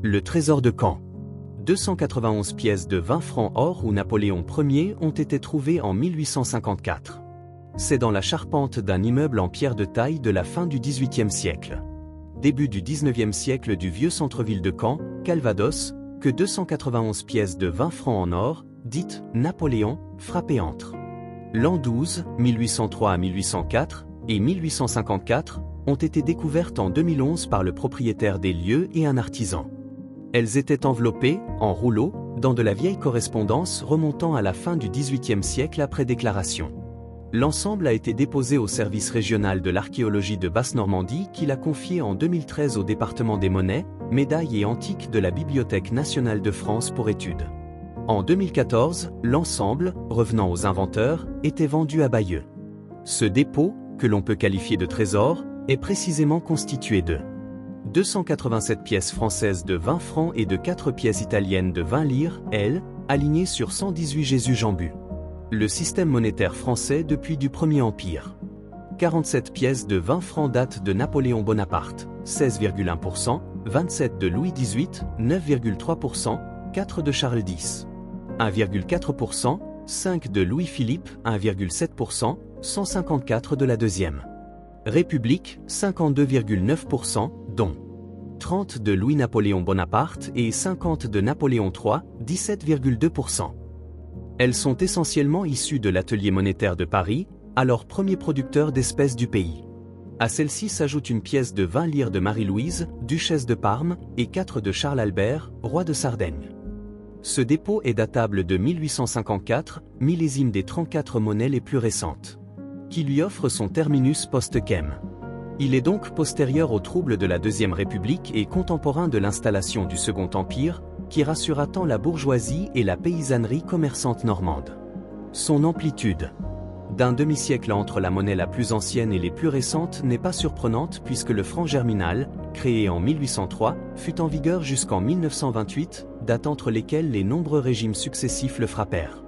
Le trésor de Caen. 291 pièces de 20 francs or ou Napoléon Ier ont été trouvées en 1854. C'est dans la charpente d'un immeuble en pierre de taille de la fin du XVIIIe siècle. Début du XIXe siècle du vieux centre-ville de Caen, Calvados, que 291 pièces de 20 francs en or, dites Napoléon, frappées entre l'an 12, 1803 à 1804, et 1854, ont été découvertes en 2011 par le propriétaire des lieux et un artisan. Elles étaient enveloppées, en rouleaux, dans de la vieille correspondance remontant à la fin du XVIIIe siècle après déclaration. L'ensemble a été déposé au service régional de l'archéologie de Basse-Normandie qui l'a confié en 2013 au département des monnaies, médailles et antiques de la Bibliothèque nationale de France pour études. En 2014, l'ensemble, revenant aux inventeurs, était vendu à Bayeux. Ce dépôt, que l'on peut qualifier de trésor, est précisément constitué de 287 pièces françaises de 20 francs et de 4 pièces italiennes de 20 lires, elles, alignées sur 118 Jésus-Jambu. Le système monétaire français depuis du Premier Empire. 47 pièces de 20 francs datent de Napoléon Bonaparte, 16,1%, 27 de Louis XVIII, 9,3%, 4 de Charles X, 1,4%, 5 de Louis-Philippe, 1,7%, 154 de la Deuxième République, 52,9%, dont 30 de Louis-Napoléon Bonaparte et 50 de Napoléon III, 17,2%. Elles sont essentiellement issues de l'atelier monétaire de Paris, alors premier producteur d'espèces du pays. À celle-ci s'ajoute une pièce de 20 lires de Marie-Louise, duchesse de Parme, et 4 de Charles Albert, roi de Sardaigne. Ce dépôt est datable de 1854, millésime des 34 monnaies les plus récentes, qui lui offre son terminus post-quem. Il est donc postérieur aux troubles de la Deuxième République et contemporain de l'installation du Second Empire, qui rassura tant la bourgeoisie et la paysannerie commerçante normande. Son amplitude d'un demi-siècle entre la monnaie la plus ancienne et les plus récentes n'est pas surprenante puisque le franc germinal, créé en 1803, fut en vigueur jusqu'en 1928, date entre lesquelles les nombreux régimes successifs le frappèrent.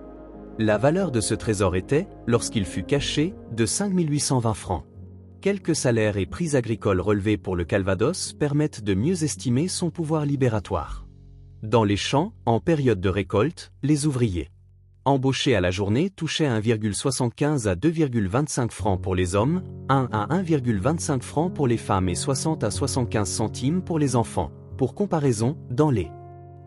La valeur de ce trésor était, lorsqu'il fut caché, de 5 820 francs. Quelques salaires et prix agricoles relevés pour le Calvados permettent de mieux estimer son pouvoir libératoire. Dans les champs, en période de récolte, les ouvriers embauchés à la journée touchaient 1,75 à 2,25 francs pour les hommes, 1 à 1,25 francs pour les femmes et 60 à 75 centimes pour les enfants. Pour comparaison, dans les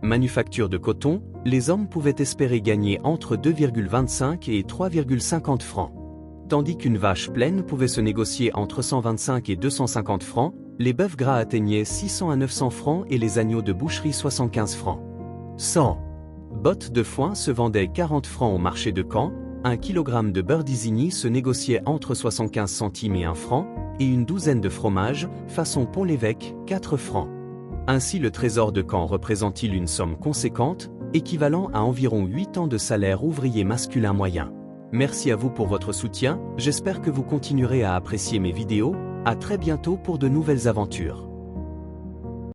manufactures de coton, les hommes pouvaient espérer gagner entre 2,25 et 3,50 francs. Tandis qu'une vache pleine pouvait se négocier entre 125 et 250 francs, les bœufs gras atteignaient 600 à 900 francs et les agneaux de boucherie 75 francs. 100 bottes de foin se vendaient 40 francs au marché de Caen, 1 kg de beurre d'Isigny se négociait entre 75 centimes et 1 franc, et une douzaine de fromages, façon Pont-l'Évêque, 4 francs. Ainsi le trésor de Caen représente-t-il une somme conséquente, équivalent à environ 8 ans de salaire ouvrier masculin moyen. Merci à vous pour votre soutien, j'espère que vous continuerez à apprécier mes vidéos, à très bientôt pour de nouvelles aventures.